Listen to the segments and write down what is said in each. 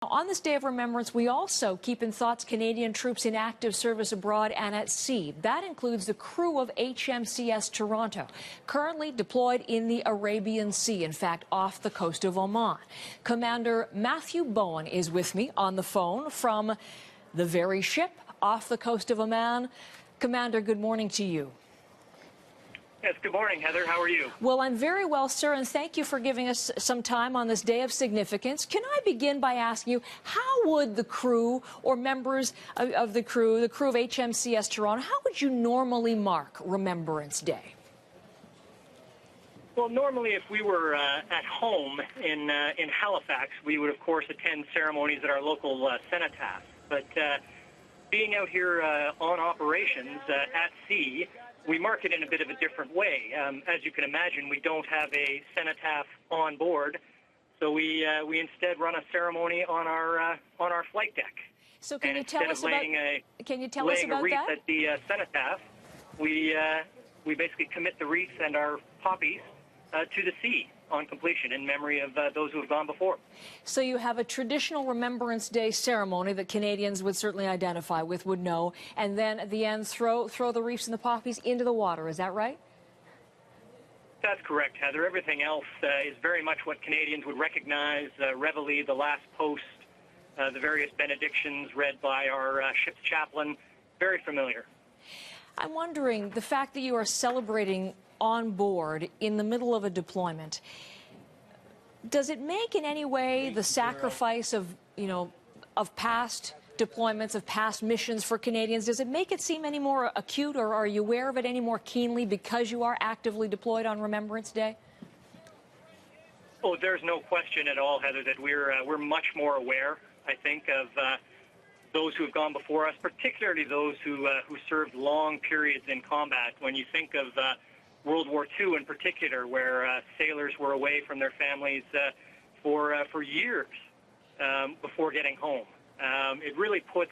On this day of remembrance, we also keep in thoughts Canadian troops in active service abroad and at sea. That includes the crew of HMCS Toronto, currently deployed in the Arabian Sea, in fact, off the coast of Oman. Commander Matthew Bowen is with me on the phone from the very ship off the coast of Oman. Commander, good morning to you. Yes, good morning, Heather. How are you? Well, I'm very well, sir, and thank you for giving us some time on this day of significance. Can I begin by asking you, how would the crew or members of the crew of HMCS Toronto, how would you normally mark Remembrance Day? Well, normally if we were at home in Halifax, we would, of course, attend ceremonies at our local cenotaph. But being out here on operations at sea, we mark it in a bit of a different way. As you can imagine, we don't have a cenotaph on board, so we instead run a ceremony on our flight deck. So can you tell us about a wreath that? At the cenotaph, we basically commit the wreath and our poppies to the sea on completion in memory of those who have gone before. So you have a traditional Remembrance Day ceremony that Canadians would certainly identify with, would know, and then at the end throw the wreaths and the poppies into the water. Is that right? That's correct, Heather. Everything else is very much what Canadians would recognize: Reveille, the last post, the various benedictions read by our ship's chaplain. Very familiar. I'm wondering, the fact that you are celebrating on board in the middle of a deployment, does it make in any way the sacrifice of past deployments, of past missions for Canadians, does it make it seem any more acute, or are you aware of it any more keenly because you are actively deployed on Remembrance Day? Oh, there's no question at all, Heather, that we're much more aware, I think, of those who have gone before us, particularly those who served long periods in combat. When you think of World War II in particular, where sailors were away from their families for years before getting home. It really puts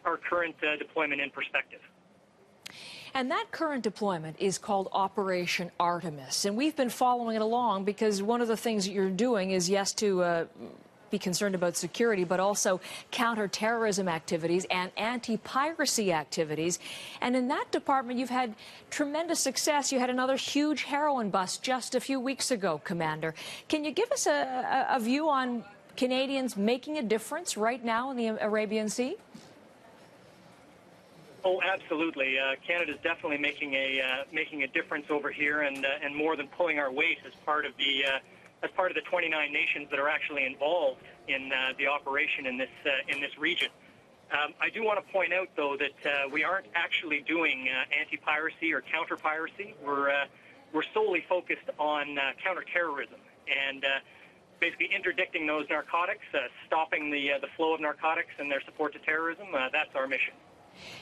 our current deployment in perspective. And that current deployment is called Operation Artemis, and we've been following it along because one of the things that you're doing is, yes, to be concerned about security, but also counterterrorism activities and anti-piracy activities. And in that department, you've had tremendous success. You had another huge heroin bust just a few weeks ago, Commander. Can you give us a view on Canadians making a difference right now in the Arabian Sea? Oh, absolutely. Canada's definitely making a difference over here, and more than pulling our weight as part of the 29 nations that are actually involved in the operation in this region. I do want to point out, though, that we aren't actually doing anti-piracy or counter-piracy. We're solely focused on counter-terrorism and basically interdicting those narcotics, stopping the flow of narcotics and their support to terrorism. That's our mission.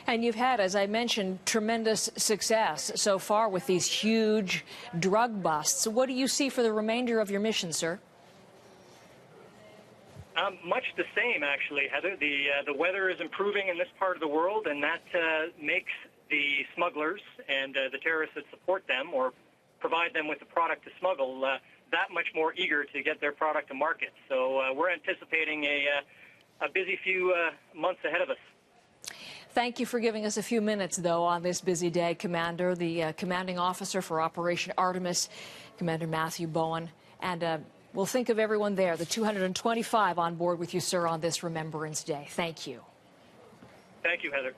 And you've had, as I mentioned, tremendous success so far with these huge drug busts. What do you see for the remainder of your mission, sir? Much the same, actually, Heather. The weather is improving in this part of the world, and that makes the smugglers and the terrorists that support them or provide them with the product to smuggle that much more eager to get their product to market. So we're anticipating a busy few months ahead of us. Thank you for giving us a few minutes, though, on this busy day, Commander. The commanding officer for Operation Artemis, Commander Matthew Bowen. And we'll think of everyone there, the 225 on board with you, sir, on this Remembrance Day. Thank you. Thank you, Heather.